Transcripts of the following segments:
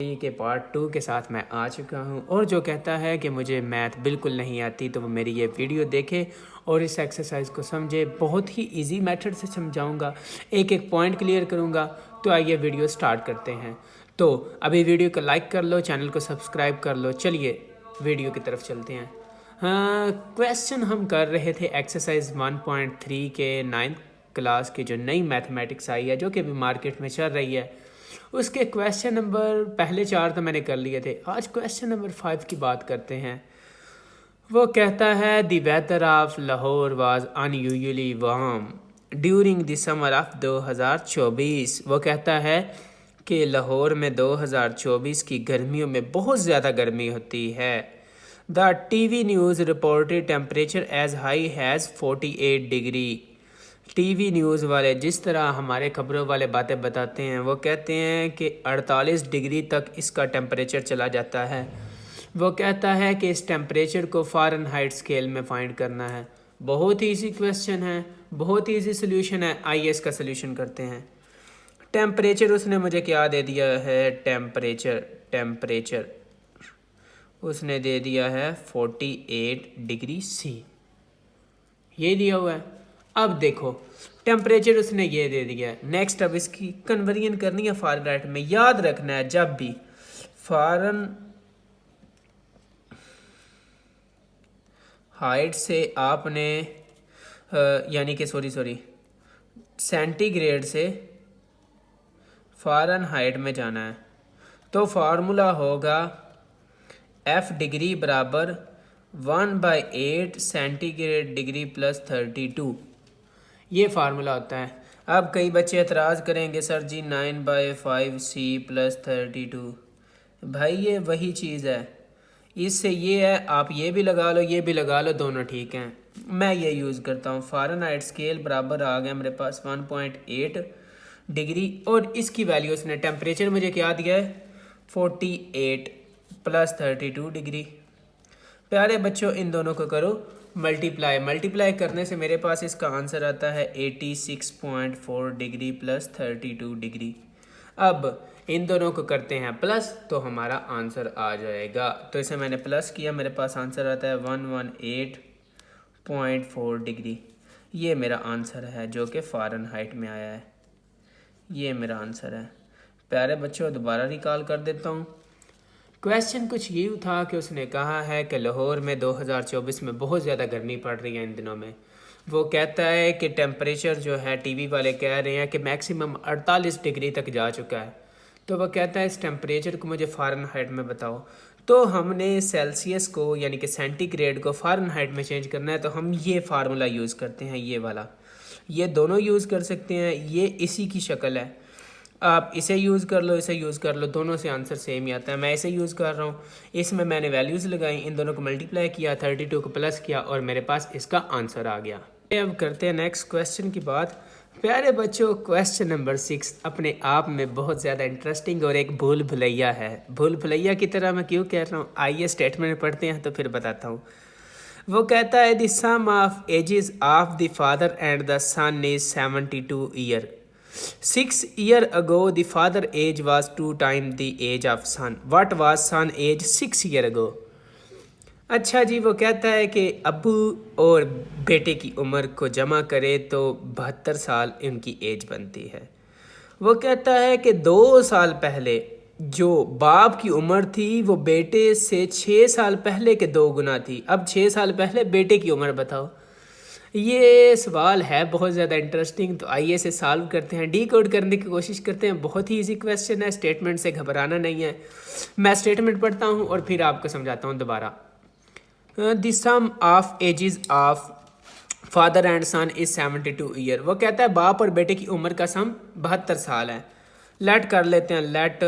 के पार्ट 2 के साथ मैं आ चुका हूं और जो कहता है कि मुझे मैथ बिल्कुल नहीं आती तो वो मेरी ये वीडियो देखे और इस एक्सरसाइज को समझे। बहुत ही इजी मेथड से समझाऊंगा, एक एक पॉइंट क्लियर करूंगा। तो आइए वीडियो स्टार्ट करते हैं। तो अभी वीडियो को लाइक कर लो, चैनल को सब्सक्राइब कर लो। चलिए वीडियो की तरफ चलते हैं। हाँ, क्वेश्चन हम कर रहे थे एक्सरसाइज 1.3 के 9th क्लास की जो नई मैथमेटिक्स आई है, जो कि अभी मार्केट में चल रही है। उसके क्वेश्चन नंबर पहले 4 तो मैंने कर लिए थे। आज क्वेश्चन नंबर 5 की बात करते हैं। वो कहता है the weather of Lahore was unusually warm during the summer of 2024। वो कहता है कि लाहौर में 2024 की गर्मियों में बहुत ज़्यादा गर्मी होती है। The TV news reported temperature as high has 48 degree. TV news वाले जिस तरह हमारे खबरों वाले बातें बताते हैं, वो कहते हैं कि 48 डिग्री तक इसका टेम्परेचर चला जाता है। वो कहता है कि इस टेम्परेचर को फ़ारेनहाइट स्केल में फाइंड करना है। बहुत ही इजी क्वेश्चन है, बहुत ही इजी सोल्यूशन है। आइए इसका सोल्यूशन करते हैं। टेम्परेचर उसने मुझे क्या दे दिया है? टेम्परेचर उसने दे दिया है 48 डिग्री सी, ये दिया हुआ है। अब देखो टेम्परेचर उसने ये दे दिया है। नेक्स्ट अब इसकी कन्वर्जन करनी है फ़ारेनहाइट में। याद रखना है जब भी फ़ारेनहाइट से आपने यानी कि सेंटीग्रेड से फ़ारेनहाइट में जाना है तो फार्मूला होगा F डिग्री बराबर 1/8 सेंटीग्रेड डिग्री प्लस 32। ये फार्मूला होता है। अब कई बच्चे एतराज़ करेंगे, सर जी 9/5 C प्लस 32। भाई ये वही चीज़ है, इससे ये है, आप ये भी लगा लो, ये भी लगा लो, दोनों ठीक हैं। मैं ये यूज़ करता हूँ। फ़ारेनहाइट स्केल बराबर आ गया मेरे पास 1.8 डिग्री और इसकी वैल्यू उसने टेम्परेचर मुझे क्या दिया है? 48 प्लस 32 डिग्री। प्यारे बच्चों इन दोनों को करो मल्टीप्लाई करने से मेरे पास इसका आंसर आता है 86.4 डिग्री प्लस 32 डिग्री। अब इन दोनों को करते हैं प्लस तो हमारा आंसर आ जाएगा। तो इसे मैंने प्लस किया, मेरे पास आंसर आता है 118.4 डिग्री। ये मेरा आंसर है जो कि फ़ारेनहाइट में आया है। ये मेरा आंसर है। प्यारे बच्चों दोबारा रिकॉल कर देता हूँ। क्वेश्चन कुछ ये था कि उसने कहा है कि लाहौर में 2024 में बहुत ज़्यादा गर्मी पड़ रही है इन दिनों में। वो कहता है कि टेम्परेचर जो है टीवी वाले कह रहे हैं कि मैक्सिमम 48 डिग्री तक जा चुका है। तो वह कहता है इस टेम्परेचर को मुझे फ़ारेनहाइट में बताओ। तो हमने सेल्सियस को यानी कि सेंटीग्रेड को फ़ारेनहाइट में चेंज करना है, तो हम ये फार्मूला यूज़ करते हैं, ये वाला। ये दोनों यूज़ कर सकते हैं, ये इसी की शक्ल है। आप इसे यूज़ कर लो, इसे यूज़ कर लो, दोनों से आंसर सेम ही आता है। मैं इसे यूज़ कर रहा हूँ, इसमें मैंने वैल्यूज़ लगाई, इन दोनों को मल्टीप्लाई किया, 32 को प्लस किया और मेरे पास इसका आंसर आ गया। अब करते हैं नेक्स्ट क्वेश्चन की बात। प्यारे बच्चों क्वेश्चन नंबर 6 अपने आप में बहुत ज़्यादा इंटरेस्टिंग और एक भूल भुलैया है। भूल भुलैया की तरह मैं क्यों कह रहा हूँ, आइए स्टेटमेंट पढ़ते हैं तो फिर बताता हूँ। वो कहता है the sum of ages of the father and the son is 72 year. 6 years ago, the father age was 2 times the age of son. What was son age 6 years ago? अच्छा जी, वो कहता है कि अब्बू और बेटे की उम्र को जमा करे तो 72 साल उनकी एज बनती है। वो कहता है कि 2 साल पहले जो बाप की उम्र थी वो बेटे से 6 साल पहले के 2 गुना थी। अब 6 साल पहले बेटे की उम्र बताओ। ये सवाल है बहुत ज़्यादा इंटरेस्टिंग। तो आइए इसे सॉल्व करते हैं, डी कोड करने की कोशिश करते हैं। बहुत ही इजी क्वेश्चन है, स्टेटमेंट से घबराना नहीं है। मैं स्टेटमेंट पढ़ता हूँ और फिर आपको समझाता हूँ दोबारा। The sum of ages of father and son is 72 year. वो कहता है बाप और बेटे की उम्र का सम 72 साल है। लेट कर लेते हैं, लेट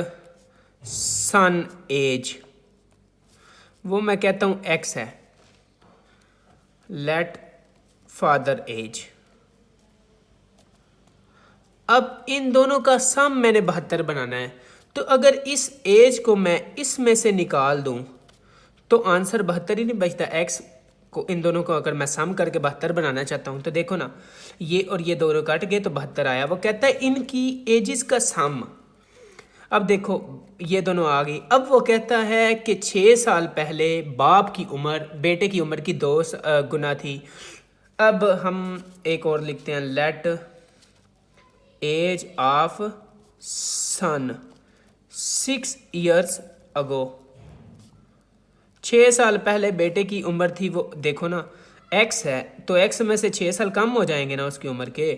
सन एज, वो मैं कहता हूँ एक्स है। Let father age. अब इन दोनों का सम मैंने 72 बनाना है। तो अगर इस एज को मैं इसमें से निकाल दूं तो आंसर 72 ही नहीं बचता। एक्स को इन दोनों को अगर मैं सम करके 72 बनाना चाहता हूं तो देखो ना, ये और ये दोनों कट गए तो 72 आया। वो कहता है इनकी एजेस का सम अब देखो ये दोनों आ गई। अब वो कहता है कि 6 साल पहले बाप की उम्र बेटे की उम्र की 2 गुना थी। अब हम एक और लिखते हैं, let age of son 6 years ago. 6 साल पहले बेटे की उम्र थी, वो देखो ना x है तो x में से 6 साल कम हो जाएंगे ना उसकी उम्र के।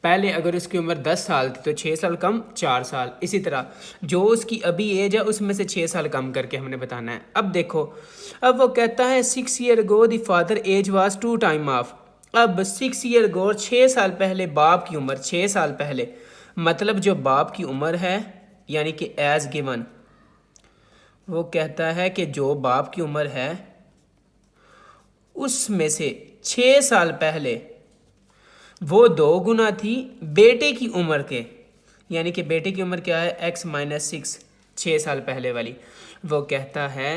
पहले अगर उसकी उम्र 10 साल थी तो 6 साल कम 4 साल। इसी तरह जो उसकी अभी एज है उसमें से 6 साल कम करके हमने बताना है। अब देखो, अब वो कहता है 6 year go the father age was 2 time of. अब 6 ईयर गो 6 साल पहले बाप की उम्र, 6 साल पहले मतलब जो बाप की उम्र है यानी कि एज गिवन, वो कहता है कि जो बाप की उम्र है उसमें से 6 साल पहले वो 2 गुना थी बेटे की उम्र के, यानी कि बेटे की उम्र क्या है x माइनस 6, 6 साल पहले वाली। वो कहता है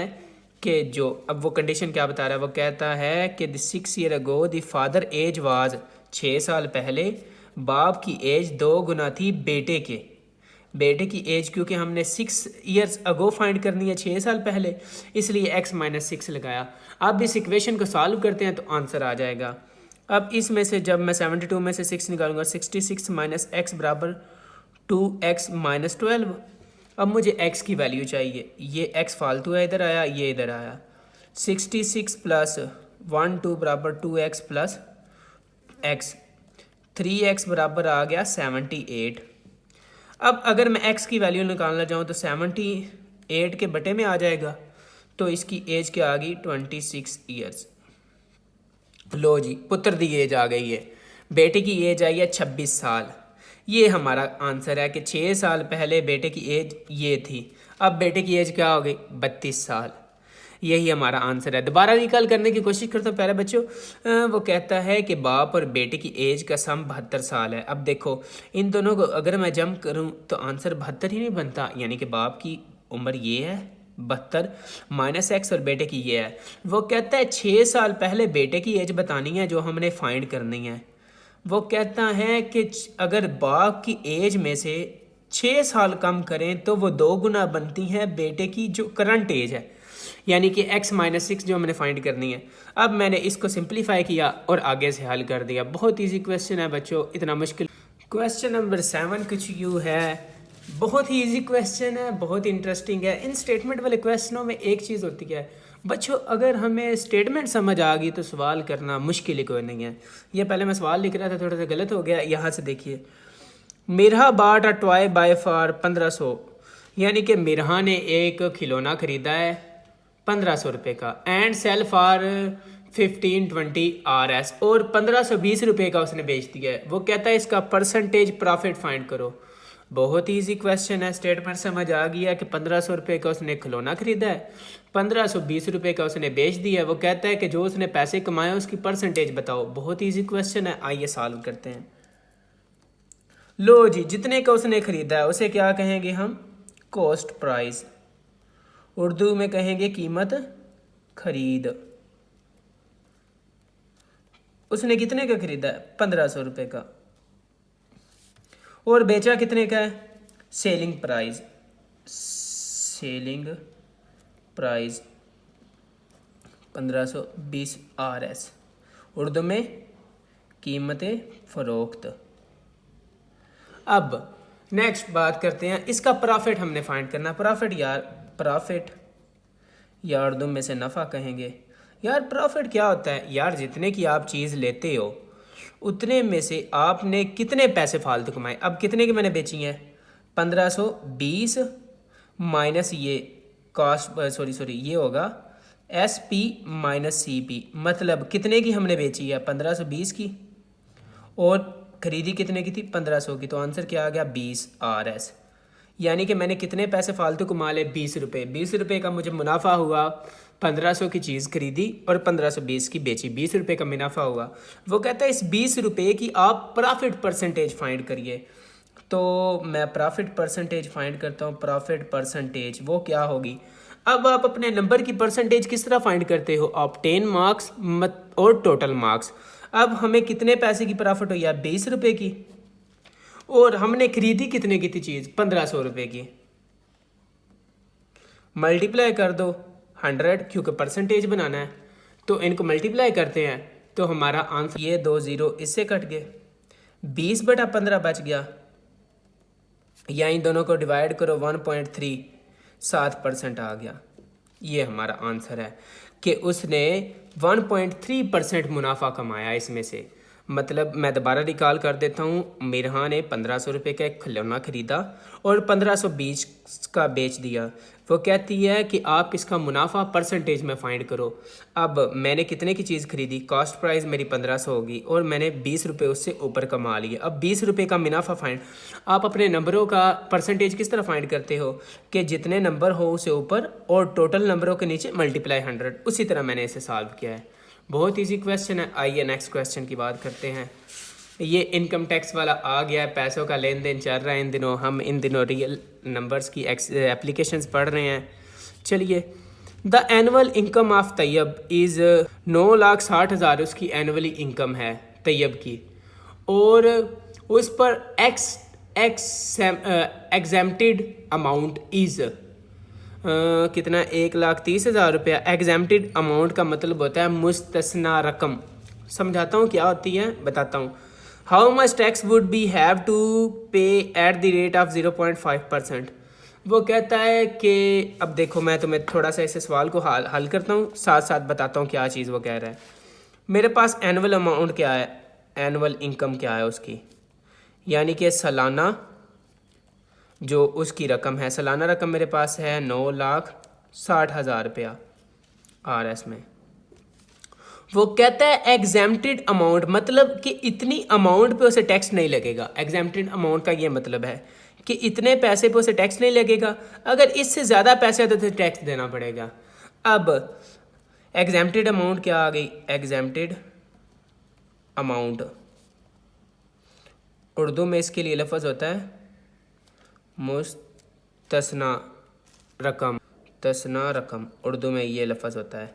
कि जो, अब वो कंडीशन क्या बता रहा है, वो कहता है कि the 6 year ago the father age was, 6 साल पहले बाप की एज 2 गुना थी बेटे के। बेटे की एज क्योंकि हमने 6 ईयर्स अगो फाइंड करनी है 6 साल पहले, इसलिए x माइनस 6 लगाया। अब इस इक्वेशन को सॉल्व करते हैं तो आंसर आ जाएगा। अब इसमें से जब मैं 72 में से 6 निकालूंगा, 66 माइनस एक्स बराबर 2x माइनस 12। अब मुझे x की वैल्यू चाहिए, ये x फालतू है, इधर आया ये इधर आया। 66 प्लस 1 2 बराबर 2x प्लस x, 3x बराबर आ गया 78। अब अगर मैं x की वैल्यू निकालना चाहूँ तो 78 के बटे में आ जाएगा, तो इसकी एज क्या आ गई 26 ईयर्स। लो जी, पुत्र की एज आ गई है, बेटे की एज आई है 26 साल। ये हमारा आंसर है कि 6 साल पहले बेटे की एज ये थी, अब बेटे की एज क्या हो गई 32 साल। यही हमारा आंसर है। दोबारा रिकॉल करने की कोशिश करता हूँ प्यारे बच्चों। वो कहता है कि बाप और बेटे की एज का सम 72 साल है। अब देखो इन दोनों को अगर मैं जम करूँ तो आंसर 72 ही नहीं बनता, यानी कि बाप की उम्र ये है 72 माइनस एक्स और बेटे की ये है। वो कहता है 6 साल पहले बेटे की एज बतानी है जो हमने फाइंड करनी है। वो कहता है कि अगर बाप की एज में से 6 साल कम करें तो वो 2 गुना बनती है बेटे की जो करंट एज है, यानी कि x माइनस 6 जो हमने फाइंड करनी है। अब मैंने इसको सिंप्लीफाई किया और आगे से हल कर दिया। बहुत इजी क्वेश्चन है बच्चों, इतना मुश्किल। क्वेश्चन नंबर 7 कुछ यूँ है, बहुत ही इजी क्वेश्चन है, बहुत इंटरेस्टिंग है। इन स्टेटमेंट वाले क्वेश्चनों में एक चीज़ होती है बच्चों, अगर हमें स्टेटमेंट समझ आ गई तो सवाल करना मुश्किल ही कोई नहीं है। ये पहले मैं सवाल लिख रहा था, थोड़ा सा गलत हो गया। यहाँ से देखिए, मिरहा बाट अ टॉय बाय फॉर 1500, यानी कि मिरहा ने एक खिलौना खरीदा है 1500 रुपये का, एंड सेल फॉर 1520 RS, और 1520 रुपये का उसने बेच दिया है। वो कहता है इसका परसेंटेज प्रॉफिट फाइंड करो। बहुत ईजी क्वेश्चन है, स्टेटमेंट समझ आ गया कि 1500 रुपये का उसने खिलौना खरीदा है, 1520 रुपये का उसने बेच दिया है। वो कहता है कि जो उसने पैसे कमाए उसकी परसेंटेज बताओ। बहुत ईजी क्वेश्चन है, आइए सॉल्व करते हैं। लो जी, जितने का उसने खरीदा है उसे क्या कहेंगे हम, कॉस्ट प्राइस, उर्दू में कहेंगे कीमत खरीद। उसने कितने का खरीदा है 1500 रुपये का, और बेचा कितने का है, selling price, selling price 1520 RS, Urdu में कीमत फ़रोख्त। अब नेक्स्ट बात करते हैं, इसका प्रॉफिट हमने फाइंड करना। प्रॉफिट यार, प्रॉफिट या उर्दू में से नफ़ा कहेंगे। यार प्रॉफिट क्या होता है यार, जितने की आप चीज़ लेते हो उतने में से आपने कितने पैसे फालतू कमाए। अब कितने की मैंने बेची हैं 1520 माइनस ये कॉस्ट, सॉरी ये होगा SP माइनस CP, मतलब कितने की हमने बेची है 1520 की, और खरीदी कितने की थी 1500 की, तो आंसर क्या आ गया 20 RS। यानी कि मैंने कितने पैसे फालतू कमा ले 20 रुपये। 20 रुपये का मुझे मुनाफा हुआ, 1500 की चीज़ खरीदी और 1520 की बेची, 20 रुपये का मुनाफा हुआ। वो कहता है इस 20 रुपये की आप प्रॉफिट परसेंटेज फाइंड करिए। तो मैं प्रॉफिट परसेंटेज फाइंड करता हूँ। प्रॉफिट परसेंटेज वो क्या होगी, अब आप अपने नंबर की परसेंटेज किस तरह फाइंड करते हो, आप 10 मार्क्स और टोटल मार्क्स। अब हमें कितने पैसे की प्रॉफिट हुई है 20 रुपये की, और हमने खरीदी कितने की थी चीज़ 1500 रुपये की। मल्टीप्लाई कर दो 100 क्योंकि परसेंटेज बनाना है, तो इनको मल्टीप्लाई करते हैं तो हमारा आंसर ये 2 ज़ीरो इससे कट गए, 20/15 बच गया, या इन दोनों को डिवाइड करो 1.3 7% आ गया। ये हमारा आंसर है कि उसने 1.3% मुनाफा कमाया इसमें से। मतलब मैं दोबारा रिकॉल कर देता हूँ, मिरहा ने 1500 रुपये का एक खिलौना ख़रीदा और 1520 का बेच दिया। वो कहती है कि आप इसका मुनाफा परसेंटेज में फाइंड करो। अब मैंने कितने की चीज़ खरीदी, कॉस्ट प्राइस मेरी 1500 होगी और मैंने 20 रुपये उससे ऊपर कमा लिए। अब 20 रुपये का मुनाफा फाइंड, आप अपने नंबरों का परसेंटेज किस तरह फाइंड करते हो कि जितने नंबर हो उससे ऊपर और टोटल नंबरों के नीचे मल्टीप्लाई 100, उसी तरह मैंने इसे सॉल्व किया है। बहुत इजी क्वेश्चन है। आइए नेक्स्ट क्वेश्चन की बात करते हैं। ये इनकम टैक्स वाला आ गया है, पैसों का लेन देन चल रहा है इन दिनों, हम इन दिनों रियल नंबर्स की एप्लीकेशंस पढ़ रहे हैं। चलिए, the annual income of Tayyab is 9,60,000 उसकी एनुअली इनकम है तैयब की, और उस पर एग्जेम्प्टेड अमाउंट इज़ कितना 1,30,000 रुपया। एग्जेम्प्टेड अमाउंट का मतलब होता है मुस्तस्ना रकम। समझाता हूँ क्या होती है, बताता हूँ। How much tax would be have to pay at the rate of 0.5%। वो कहता है कि अब देखो, मैं तुम्हें थोड़ा सा इस सवाल को हल करता हूँ, साथ साथ बताता हूँ क्या चीज़ वो कह रहा है। मेरे पास एनुअल अमाउंट क्या है, एनुअल इनकम क्या है उसकी, यानी कि सालाना जो उसकी रकम है, सालाना रकम मेरे पास है 9,60,000 रुपया RS में। वो कहता है एग्जेम्प्टेड अमाउंट, मतलब कि इतनी अमाउंट पे उसे टैक्स नहीं लगेगा। एग्जेम्प्टेड अमाउंट का ये मतलब है कि इतने पैसे पे उसे टैक्स नहीं लगेगा, अगर इससे ज़्यादा पैसे आते तो टैक्स देना पड़ेगा। अब एग्जेम्प्टेड अमाउंट क्या आ गई, एग्जेम्प्टेड अमाउंट उर्दू में इसके लिए लफ्ज़ होता है मुस्तस्ना रकम। तस्ना रकम उर्दू में ये लफ्ज़ होता है।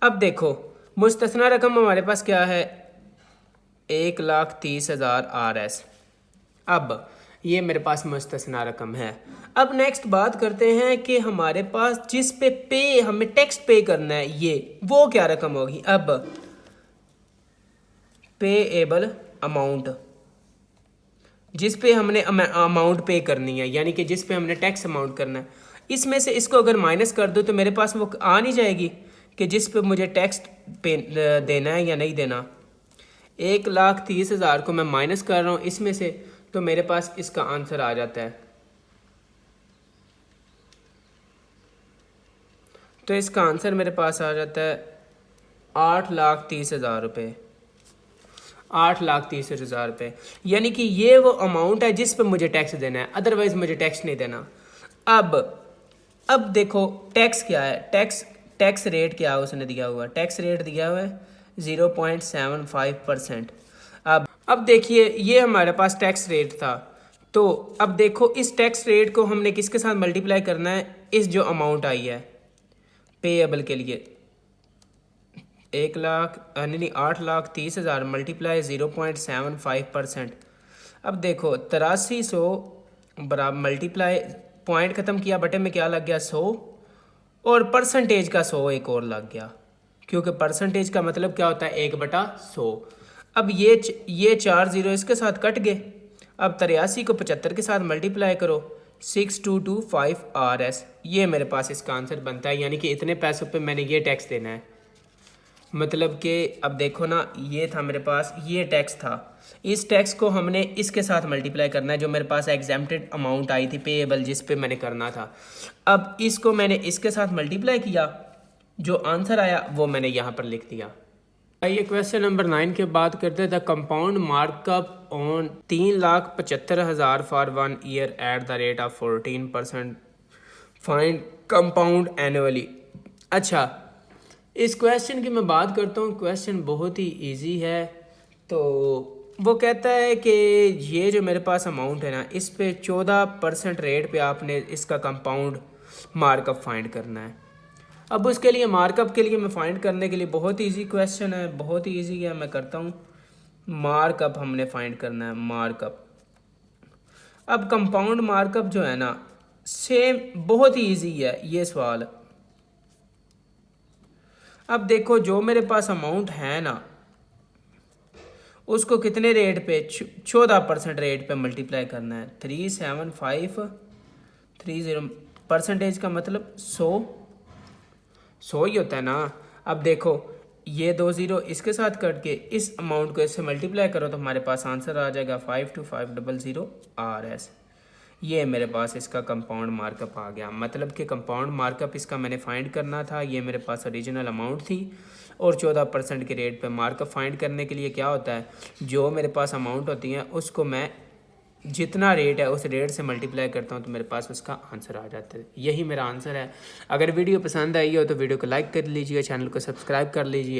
अब देखो, मुस्तस्ना रकम हमारे पास क्या है, 1,30,000 RS। अब ये मेरे पास मुस्तस्ना रकम है। अब नेक्स्ट बात करते हैं कि हमारे पास जिस पे हमें टैक्स पे करना है, ये वो क्या रकम होगी। अब पेएबल अमाउंट, जिस पे हमने अमाउंट पे करनी है, यानी कि जिस पे हमने टैक्स अमाउंट करना है, इसमें से इसको अगर माइनस कर दो तो मेरे पास वो आ नहीं जाएगी कि जिस पे मुझे टैक्स पे देना है या नहीं देना। 1,30,000 को मैं माइनस कर रहा हूँ इसमें से, तो मेरे पास इसका आंसर आ जाता है। तो इसका आंसर मेरे पास आ जाता है 8,30,000 रुपये। 8,30,000 रुपये, यानी कि ये वो अमाउंट है जिस पे मुझे टैक्स देना है, अदरवाइज मुझे टैक्स नहीं देना। अब देखो टैक्स क्या है, टैक्स रेट क्या है उसने दिया हुआ है, टैक्स रेट दिया हुआ है 0.75%। अब देखिए, ये हमारे पास टैक्स रेट था, तो अब देखो इस टैक्स रेट को हमने किसके साथ मल्टीप्लाई करना है, इस जो अमाउंट आई है पेएबल के लिए, 8,30,000 मल्टीप्लाई 0.75%। अब देखो 8300 बराबर मल्टीप्लाई, पॉइंट ख़त्म किया, बटे में क्या लग गया 100, और परसेंटेज का 100 एक और लग गया, क्योंकि परसेंटेज का मतलब क्या होता है 1/100। अब ये 4 ज़ीरो इसके साथ कट गए। अब 83 को 75 के साथ मल्टीप्लाई करो, 6225 RS, ये मेरे पास इसका आंसर बनता है। यानी कि इतने पैसों पे मैंने ये टैक्स देना है। मतलब कि अब देखो ना, ये था मेरे पास, ये टैक्स था, इस टैक्स को हमने इसके साथ मल्टीप्लाई करना है जो मेरे पास एग्जेम्प्टेड अमाउंट आई थी पेएबल, जिस पे मैंने करना था। अब इसको मैंने इसके साथ मल्टीप्लाई किया, जो आंसर आया वो मैंने यहाँ पर लिख दिया। आइए क्वेश्चन नंबर 9 के बात करते थे। Compound markup on 3,75,000 for 1 year eight the rate of 14%, find compound annually. अच्छा, इस क्वेश्चन की मैं बात करता हूँ, क्वेश्चन बहुत ही इजी है। तो वो कहता है कि ये जो मेरे पास अमाउंट है ना, इस पे 14% रेट पे आपने इसका कंपाउंड मार्कअप फाइंड करना है। अब उसके लिए मार्कअप के लिए मैं फाइंड करने के लिए बहुत इजी क्वेश्चन है, बहुत ही इजी है, मैं करता हूँ। मार्कअप हमने फाइंड करना है, मार्कअप। अब कंपाउंड मार्कअप जो है ना, सेम, बहुत ही ईजी है ये सवाल। अब देखो जो मेरे पास अमाउंट है ना, उसको कितने रेट पे, 14% रेट पे मल्टीप्लाई करना है। 3753 परसेंटेज का मतलब 100 ही होता है ना। अब देखो ये 2 ज़ीरो इसके साथ कट के इस अमाउंट को इससे मल्टीप्लाई करो तो हमारे पास आंसर आ जाएगा 52500 RS। ये मेरे पास इसका कंपाउंड मार्कअप आ गया। मतलब कि कंपाउंड मार्कअप इसका मैंने फाइंड करना था। ये मेरे पास ओरिजिनल अमाउंट थी और 14% के रेट पे मार्कअप फाइंड करने के लिए क्या होता है, जो मेरे पास अमाउंट होती है उसको मैं जितना रेट है उस रेट से मल्टीप्लाई करता हूँ तो मेरे पास उसका आंसर आ जाता है। यही मेरा आंसर है। अगर वीडियो पसंद आई हो तो वीडियो को लाइक कर लीजिए, चैनल को सब्सक्राइब कर लीजिए।